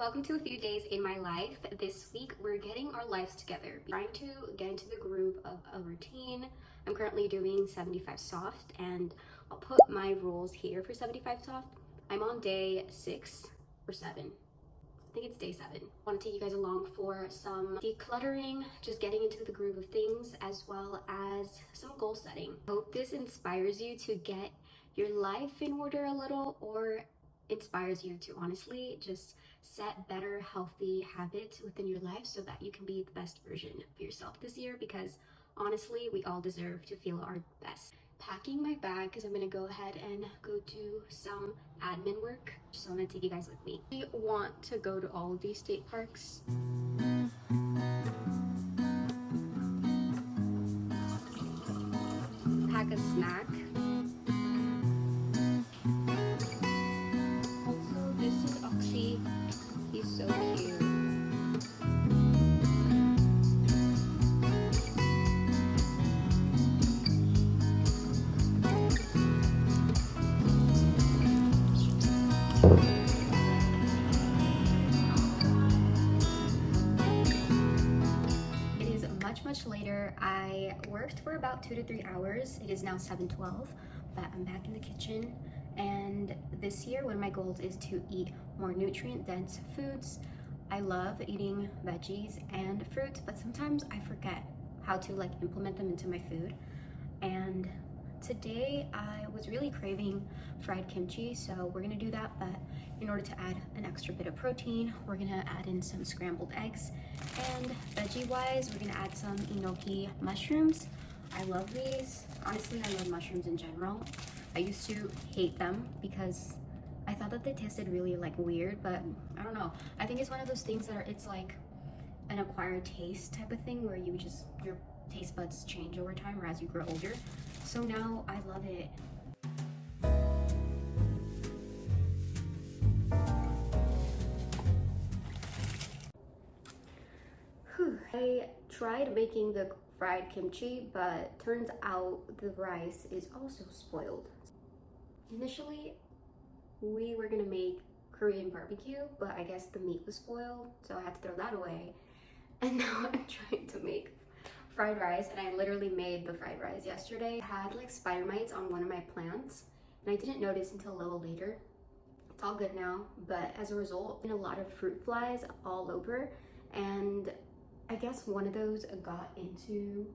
Welcome to a few days in my life. This week we're getting our lives together, trying to get into the groove of a routine. I'm currently doing 75 soft, and I'll put my rules here for 75 soft. I'm on day 6 or 7. I think it's day 7. I want to take you guys along for some decluttering, just getting into the groove of things, as well as some goal setting. Hope this inspires you to get your life in order a little, or inspires you to honestly just set better, healthy habits within your life so that you can be the best version of yourself this year, because honestly, we all deserve to feel our best. Packing my bag because I'm gonna go ahead and go do some admin work. So I'm gonna take you guys with me. I want to go to all of these state parks. Pack a snack. Also, this is Oxy. He's so cute. It is much later. I worked for about 2 to 3 hours. It is now 7:12, but I'm back in the kitchen. And this year, one of my goals is to eat more nutrient-dense foods. I love eating veggies and fruits, but sometimes I forget how to implement them into my food. And today I was really craving fried kimchi, so we're gonna do that. But in order to add an extra bit of protein, we're gonna add in some scrambled eggs. And veggie wise, we're gonna add some enoki mushrooms. I love these. Honestly, I love mushrooms in general. I used to hate them because I thought that they tasted really weird, but I don't know. I think it's one of those things that it's like an acquired taste type of thing where your taste buds change over time or as you grow older. So now I love it. I tried making the fried kimchi, but turns out the rice is also spoiled. Initially, we were gonna make Korean barbecue, but I guess the meat was spoiled, so I had to throw that away. And now I'm trying to make fried rice, and I literally made the fried rice yesterday. I had spider mites on one of my plants, and I didn't notice until a little later. It's all good now, but as a result, a lot of fruit flies all over, and I guess one of those got into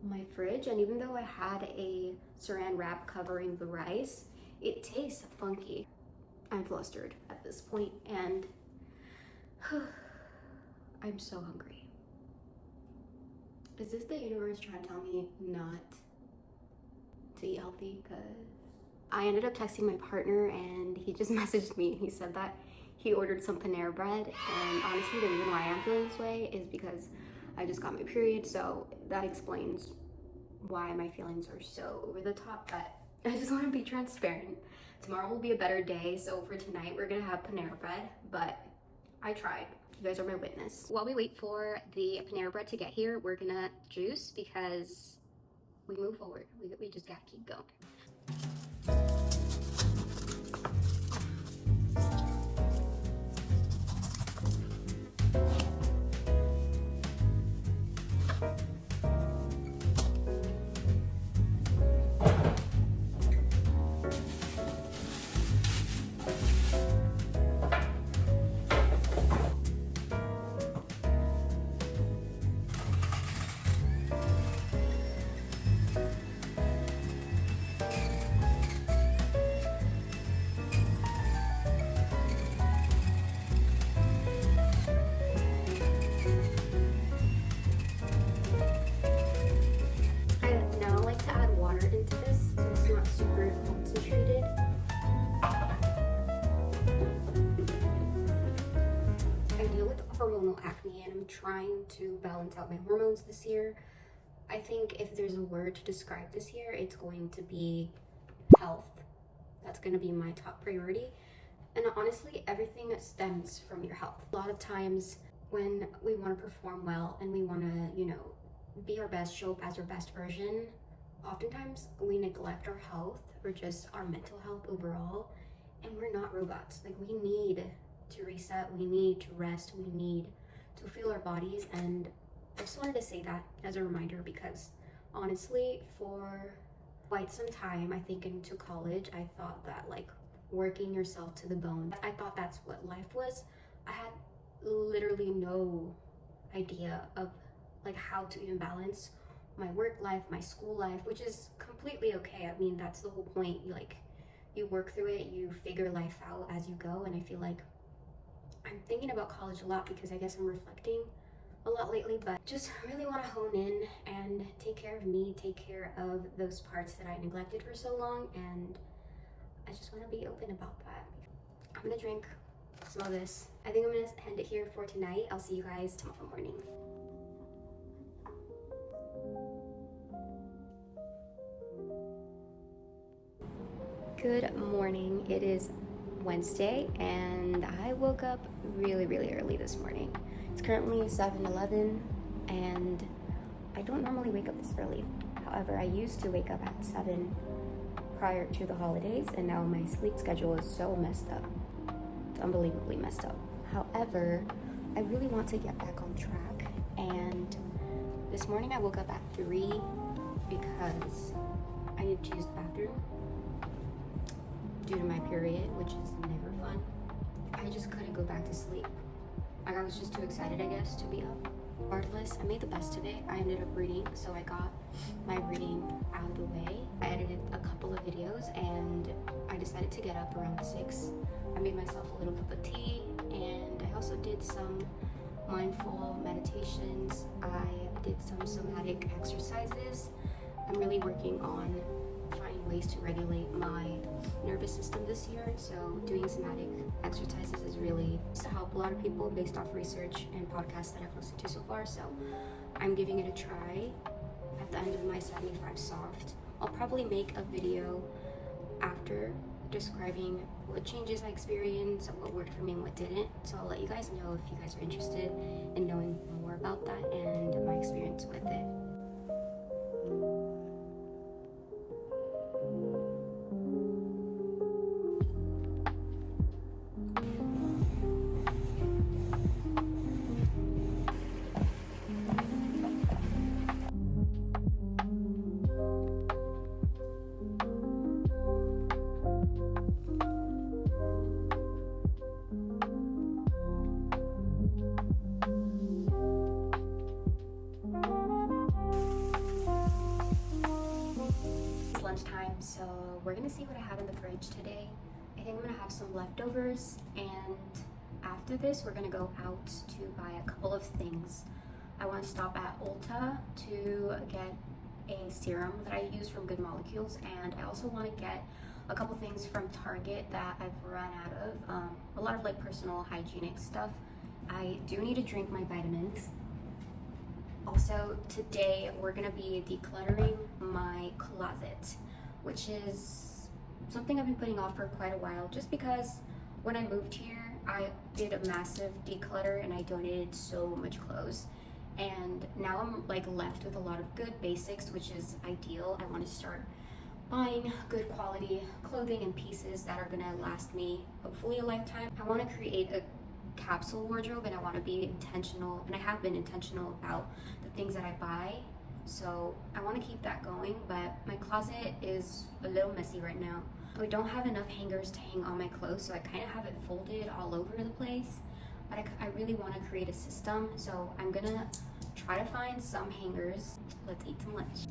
my fridge, and even though I had a saran wrap covering the rice, it tastes funky. I'm flustered at this point, and I'm so hungry. Is this the universe trying to tell me not to eat healthy? Because I ended up texting my partner, and he just messaged me. He said that he ordered some Panera bread, and honestly, the reason why I'm feeling this way is because I just got my period, so that explains why my feelings are so over the top. But I just want to be transparent. Tomorrow will be a better day, so for tonight we're gonna have Panera bread, but I tried. You guys are my witness. While we wait for the Panera bread to get here, we're gonna juice because we move forward. We just gotta keep going. Hormonal acne, and I'm trying to balance out my hormones this year. I think if there's a word to describe this year, it's going to be health. That's going to be my top priority. And honestly, everything stems from your health. A lot of times when we want to perform well and we want to, be our best, show up as our best version, oftentimes we neglect our health or just our mental health overall, and we're not robots. We need to reset, we need to rest, we need to feel our bodies. And I just wanted to say that as a reminder, because honestly, for quite some time, I think into college, I thought that like working yourself to the bone, I thought that's what life was. I had literally no idea of like how to even balance my work life, my school life, which is completely okay. I mean, that's the whole point. You work through it, you figure life out as you go. And I feel like I'm thinking about college a lot because I guess I'm reflecting a lot lately, but just really want to hone in and take care of me, take care of those parts that I neglected for so long. And I just want to be open about that. I'm gonna drink some of this. I think I'm gonna end it here for tonight. I'll see you guys tomorrow morning. Good morning. It is Wednesday and I woke up really early this morning. It's currently 7:11 and I don't normally wake up this early. However, I used to wake up at 7 prior to the holidays, and now my sleep schedule is so messed up. It's unbelievably messed up. However, I really want to get back on track, and this morning I woke up at 3 because I need to use the bathroom due to my period, which is never fun. I just couldn't go back to sleep. Like, I was just too excited, I guess, to be up. Regardless, I made the best of it. I ended up reading, so I got my reading out of the way. I edited a couple of videos and I decided to get up around 6. I made myself a little cup of tea and I also did some mindful meditations. I did some somatic exercises. I'm really working on finding ways to regulate my nervous system this year, so doing somatic exercises is really to help a lot of people based off research and podcasts that I've listened to so far. So I'm giving it a try. At the end of my 75 soft, I'll probably make a video after describing what changes I experienced, what worked for me and what didn't. So I'll let you guys know if you guys are interested in knowing more about that and my experience with it. Lunchtime, so we're gonna see what I have in the fridge today. I think I'm gonna have some leftovers, and after this we're gonna go out to buy a couple of things. I want to stop at Ulta to get a serum that I use from Good Molecules, and I also want to get a couple things from Target that I've run out of, a lot of like personal hygienic stuff. I do need to drink my vitamins. Also, today we're gonna be decluttering my closet, which is something I've been putting off for quite a while, just because when I moved here, I did a massive declutter and I donated so much clothes. And now I'm like left with a lot of good basics, which is ideal. I want to start buying good quality clothing and pieces that are gonna last me hopefully a lifetime. I want to create a capsule wardrobe, and I want to be intentional, and I have been intentional about the things that I buy, so I want to keep that going. But my closet is a little messy right now. I don't have enough hangers to hang on my clothes, so I kind of have it folded all over the place, but I really want to create a system, so I'm gonna try to find some hangers. Let's eat some lunch.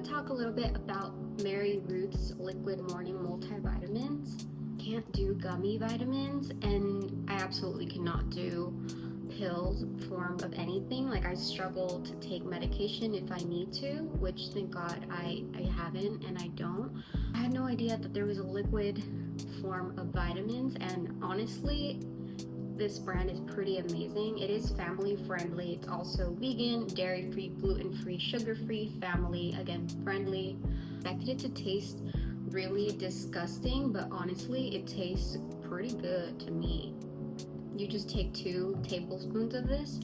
Talk a little bit about Mary Ruth's liquid morning multivitamins. Can't do gummy vitamins, and I absolutely cannot do pills form of anything. Like, I struggle to take medication if I need to, which thank God I haven't and I don't. I had no idea that there was a liquid form of vitamins, and honestly, this brand is pretty amazing. It is family friendly. It's also vegan, dairy free, gluten free, sugar free, family, again, friendly. I expected it to taste really disgusting, but honestly, it tastes pretty good to me. You just take 2 tablespoons of this.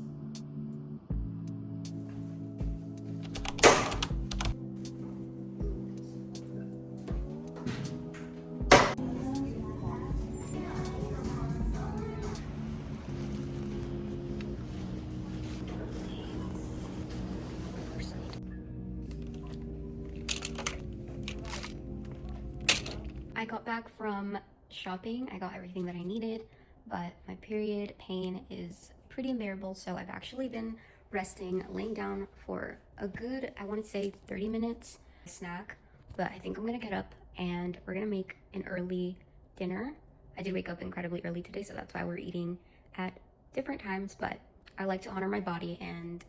I got back from shopping. I got everything that I needed, but my period pain is pretty unbearable, so I've actually been resting, laying down for a good, I want to say 30 minutes snack, but I think I'm gonna get up and we're gonna make an early dinner. I did wake up incredibly early today, so that's why we're eating at different times, but I like to honor my body and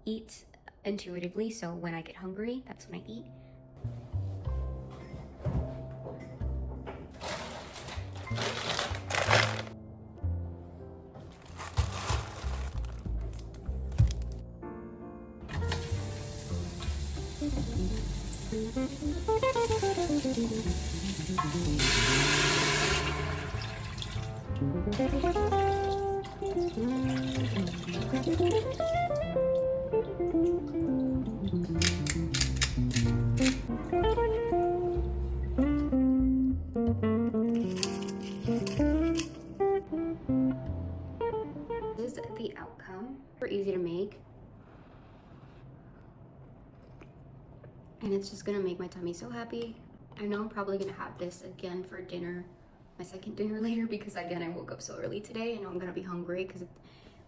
eat intuitively, so when I get hungry, that's when I eat. This is the outcome. Super easy to make. And it's just gonna make my tummy so happy. I know I'm probably gonna have this again for dinner, my second dinner later, because again, I woke up so early today. I know I'm gonna be hungry because it's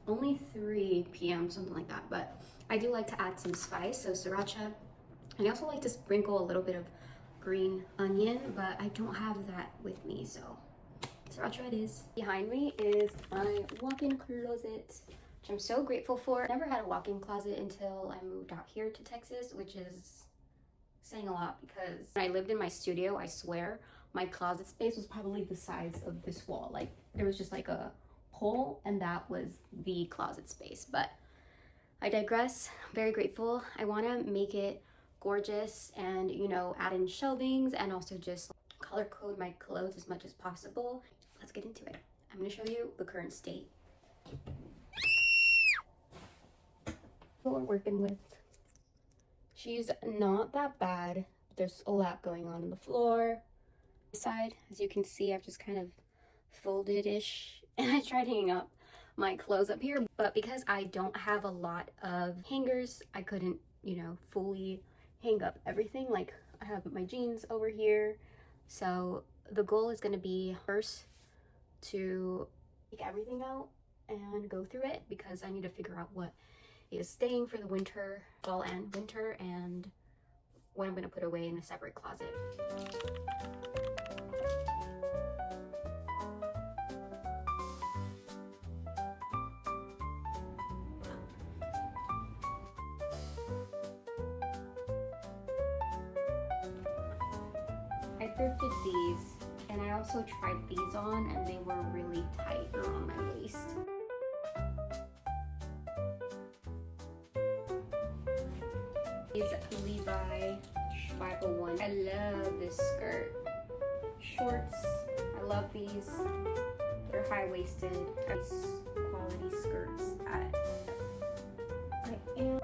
only 3 p.m., something like that. But I do like to add some spice, so sriracha. And I also like to sprinkle a little bit of green onion, but I don't have that with me, so sriracha it is. Behind me is my walk-in closet, which I'm so grateful for. I never had a walk-in closet until I moved out here to Texas, which is saying a lot because when I lived in my studio, I swear my closet space was probably the size of this wall. Like there was just like a hole and that was the closet space. But I digress. I'm very grateful. I want to make it gorgeous and, you know, add in shelvings and also just color code my clothes as much as possible. Let's get into it. I'm going to show you the current state. What we're working with. She's not that bad. There's a lot going on the floor. This side, as you can see, I've just kind of folded-ish. And I tried hanging up my clothes up here, but because I don't have a lot of hangers, I couldn't, you know, fully hang up everything. Like I have my jeans over here. So the goal is going to be first to take everything out and go through it because I need to figure out what is staying for the winter, fall and winter, and what I'm going to put away in a separate closet. I thrifted these, and I also tried these on, and they were really tight around my waist. These Levi 501. I love this skirt. Shorts. I love these. They're high-waisted. Nice quality skirts. I am.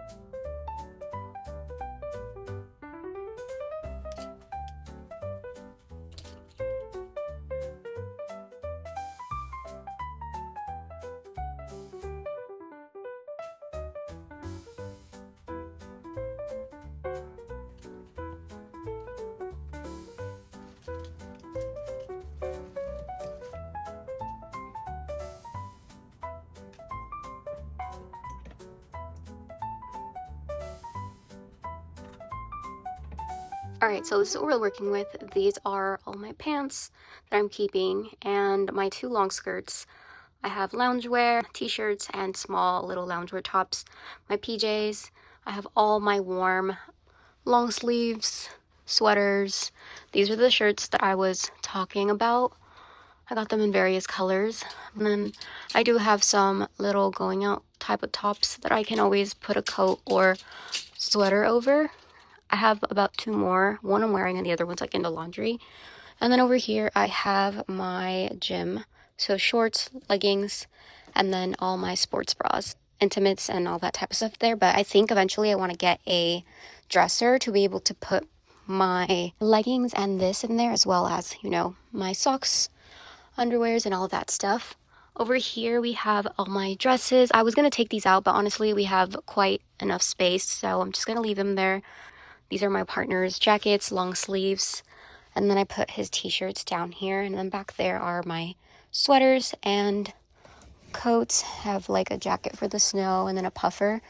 Alright, so this is what we're working with. These are all my pants that I'm keeping and my 2 long skirts. I have loungewear, t-shirts, and small little loungewear tops. My PJs. I have all my warm long sleeves, sweaters. These are the shirts that I was talking about. I got them in various colors. And then I do have some little going out type of tops that I can always put a coat or sweater over. I have about 2 more. One I'm wearing and the other one's like in the laundry. And then over here I have my gym. So shorts, leggings, and then all my sports bras, intimates, and all that type of stuff there. But I think eventually I want to get a dresser to be able to put my leggings and this in there, as well as, you know, my socks, underwears, and all of that stuff. Over here we have all my dresses. I was going to take these out, but honestly we have quite enough space, so I'm just going to leave them there. These are my partner's jackets, long sleeves. And then I put his t-shirts down here, and then back there are my sweaters and coats. Have like a jacket for the snow and then a puffer.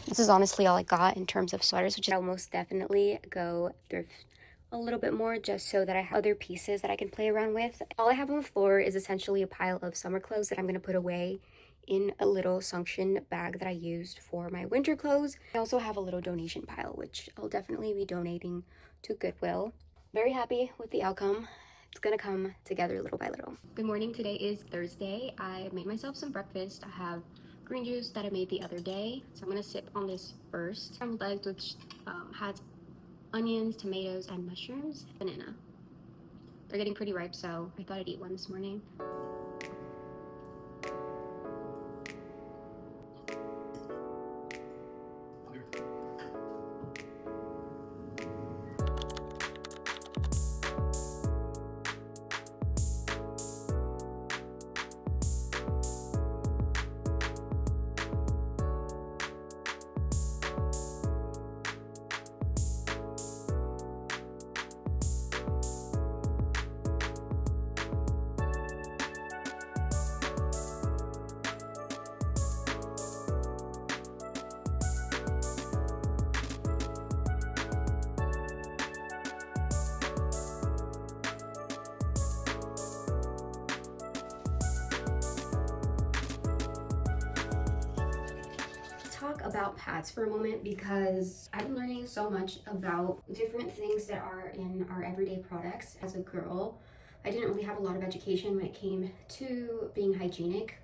This is honestly all I got in terms of sweaters, which I'll most definitely go thrift a little bit more just so that I have other pieces that I can play around with. All I have on the floor is essentially a pile of summer clothes that I'm going to put away in a little suction bag that I used for my winter clothes. I also have a little donation pile, which I'll definitely be donating to Goodwill. Very happy with the outcome. It's gonna come together little by little. Good morning. Today is Thursday. I made myself some breakfast. I have green juice that I made the other day, so I'm gonna sip on this first. Scrambled eggs, which has onions, tomatoes, and mushrooms. Banana. They're getting pretty ripe, so I thought I'd eat one this morning. Talk about pads for a moment because I've been learning so much about different things that are in our everyday products. As a girl, I didn't really have a lot of education when it came to being hygienic.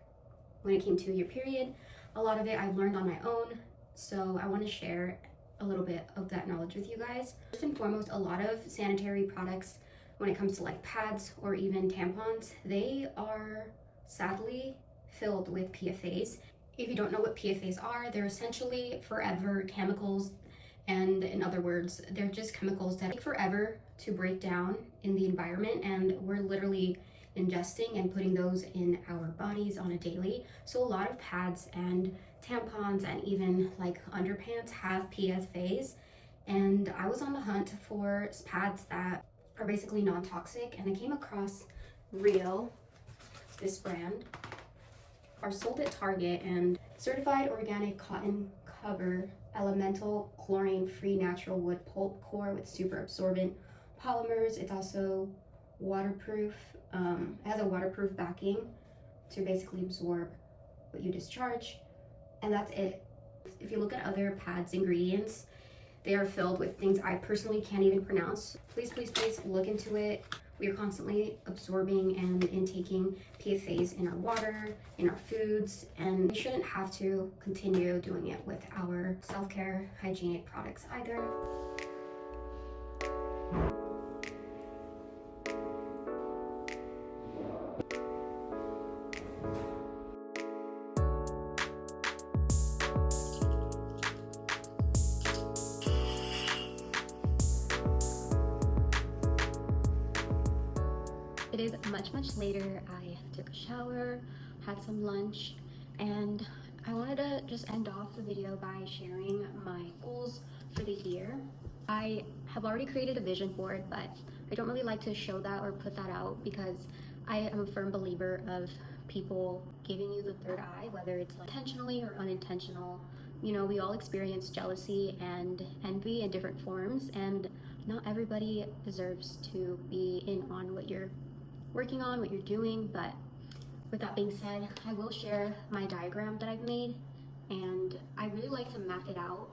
When it came to your period, a lot of it I've learned on my own, so I want to share a little bit of that knowledge with you guys. First and foremost, a lot of sanitary products, when it comes to like pads or even tampons, they are sadly filled with PFAs. If you don't know what PFAs are, they're essentially forever chemicals, and in other words, they're just chemicals that take forever to break down in the environment, and we're literally ingesting and putting those in our bodies on a daily. So a lot of pads and tampons and even like underpants have PFAs, and I was on the hunt for pads that are basically non-toxic, and I came across Real, this brand, are sold at Target, and certified organic cotton cover, elemental chlorine-free natural wood pulp core with super absorbent polymers. It's also waterproof. It has a waterproof backing to basically absorb what you discharge, and that's it. If you look at other pads ingredients, they are filled with things I personally can't even pronounce. Please look into it. We are constantly absorbing and intaking PFAs in our water, in our foods, and we shouldn't have to continue doing it with our self-care hygienic products either. It is much later. I took a shower, had some lunch, and I wanted to just end off the video by sharing my goals for the year. I have already created a vision board, but I don't really like to show that or put that out because I am a firm believer of people giving you the third eye, whether it's like intentionally or unintentional. You know, we all experience jealousy and envy in different forms, and not everybody deserves to be in on what you're working on, what you're doing. But with that being said, I will share my diagram that I've made, and I really like to map it out.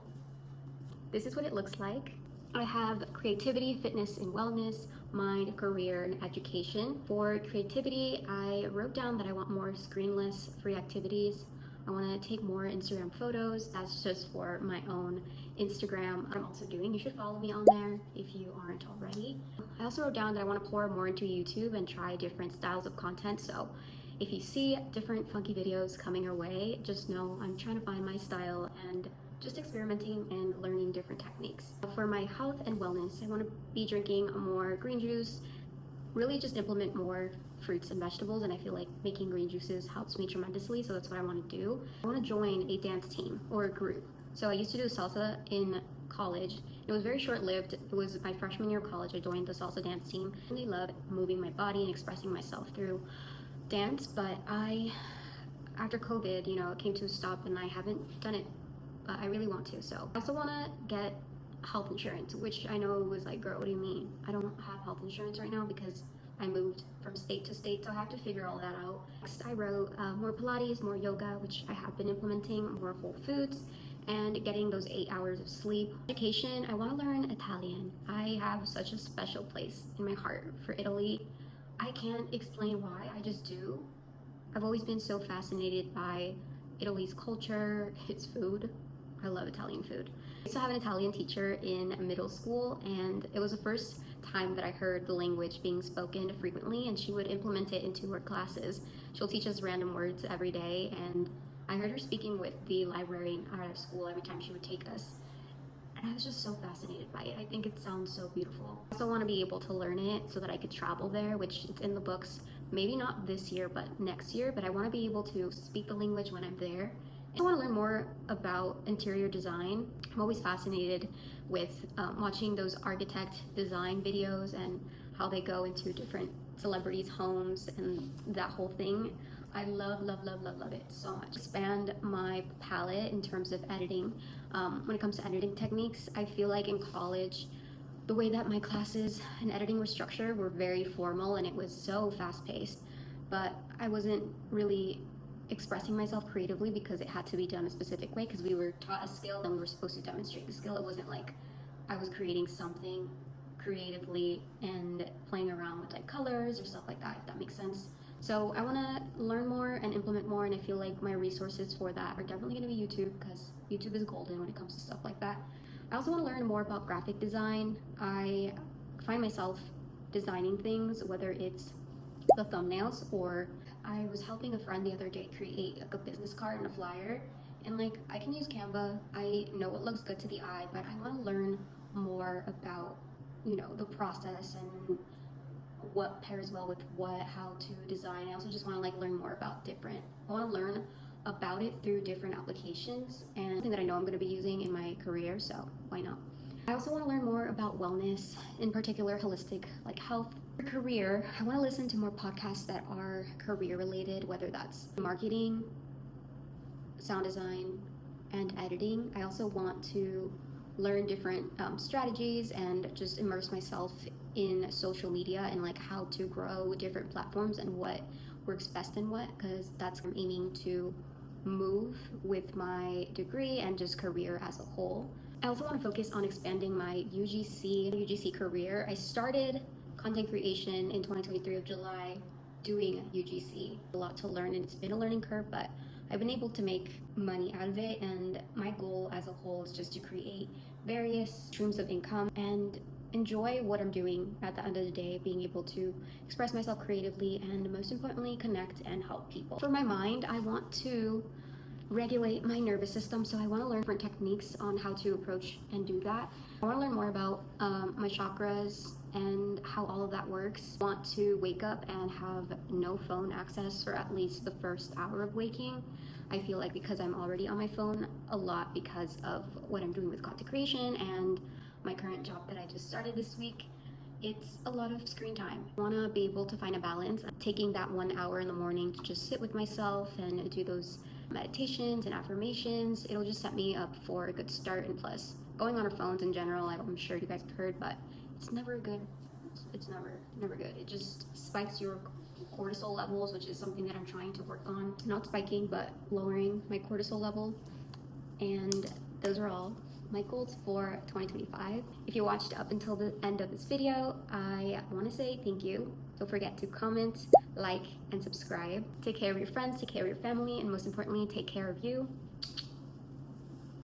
This is what it looks like. I have creativity, fitness and wellness, mind, career, and education. For creativity, I wrote down that I want more screenless free activities. I want to take more Instagram photos. That's just for my own Instagram. I'm also doing, you should follow me on there if you aren't already. I also wrote down that I want to pour more into YouTube and try different styles of content. So if you see different funky videos coming your way, just know I'm trying to find my style and just experimenting and learning different techniques. For my health and wellness, I want to be drinking more green juice, really just implement more fruits and vegetables, and I feel like making green juices helps me tremendously, so that's what I want to do. I want to join a dance team or a group. So I used to do salsa in college, It was very short-lived. It was my freshman year of college. I joined the salsa dance team. I really loved moving my body and expressing myself through dance, but after COVID, it came to a stop and I haven't done it, but I really want to. So I also want to get health insurance, which I know was like, girl, what do you mean? I don't have health insurance right now because I moved from state to state, so I have to figure all that out. Next, I wrote more Pilates, more yoga, which I have been implementing, more whole foods, and getting those 8 hours of sleep. Education, I want to learn Italian. I have such a special place in my heart for Italy. I can't explain why, I just do. I've always been so fascinated by Italy's culture, its food. I love Italian food. I used to have an Italian teacher in middle school, and it was the first time that I heard the language being spoken frequently, and she would implement it into her classes. She'll teach us random words every day, and I heard her speaking with the librarian at our school every time she would take us. And I was just so fascinated by it. I think it sounds so beautiful. I also want to be able to learn it so that I could travel there, which it's in the books. Maybe not this year, but next year. But I want to be able to speak the language when I'm there. I want to learn more about interior design. I'm always fascinated with watching those architect design videos and how they go into different celebrities' homes and that whole thing. I love it so much. Expand my palette in terms of editing. When it comes to editing techniques, I feel like in college, the way that my classes and editing were structured were very formal and it was so fast-paced, but I wasn't really expressing myself creatively because it had to be done a specific way, because we were taught a skill and we were supposed to demonstrate the skill. It wasn't like I was creating something creatively and playing around with like colors or stuff like that, if that makes sense. So I want to learn more and implement more, and I feel like my resources for that are definitely going to be YouTube, because YouTube is golden when it comes to stuff like that. I also want to learn more about graphic design. I find myself designing things, whether it's the thumbnails, or I was helping a friend the other day create like a business card and a flyer, and like I can use Canva. I know it looks good to the eye, but I want to learn more about the process and what pairs well with what, how to design. I also just want to like learn more about I want to learn about it through different applications, and something that I know I'm going to be using in my career, so why not? I also want to learn more about wellness, in particular holistic like health. For career, I want to listen to more podcasts that are career related, whether that's marketing, sound design, and editing. I also want to learn different strategies and just immerse myself in social media and like how to grow different platforms and what works best in what, because that's what I'm aiming to move with my degree and just career as a whole. I also want to focus on expanding my UGC career. I started content creation in 2023 of July doing UGC. A lot to learn, and it's been a learning curve, but I've been able to make money out of it, and my goal as a whole is just to create various streams of income and enjoy what I'm doing at the end of the day, being able to express myself creatively and most importantly connect and help people. For my mind, I want to regulate my nervous system, so I want to learn different techniques on how to approach and do that. I want to learn more about my chakras and how all of that works. I want to wake up and have no phone access for at least the first hour of waking. I feel like because I'm already on my phone a lot because of what I'm doing with content creation and my current job that I just started this week, it's a lot of screen time. I want to be able to find a balance, taking that 1 hour in the morning to just sit with myself and do those meditations and affirmations. It'll just set me up for a good start, and plus going on our phones in general, I'm sure you guys have heard, but it's never good. It's never good. It just spikes your cortisol levels, which is something that I'm trying to work on. Not spiking, but lowering my cortisol level. And those are all my goals for 2025. If you watched up until the end of this video, I want to say thank you. Don't forget to comment, like, and subscribe. Take care of your friends, take care of your family, and most importantly, take care of you.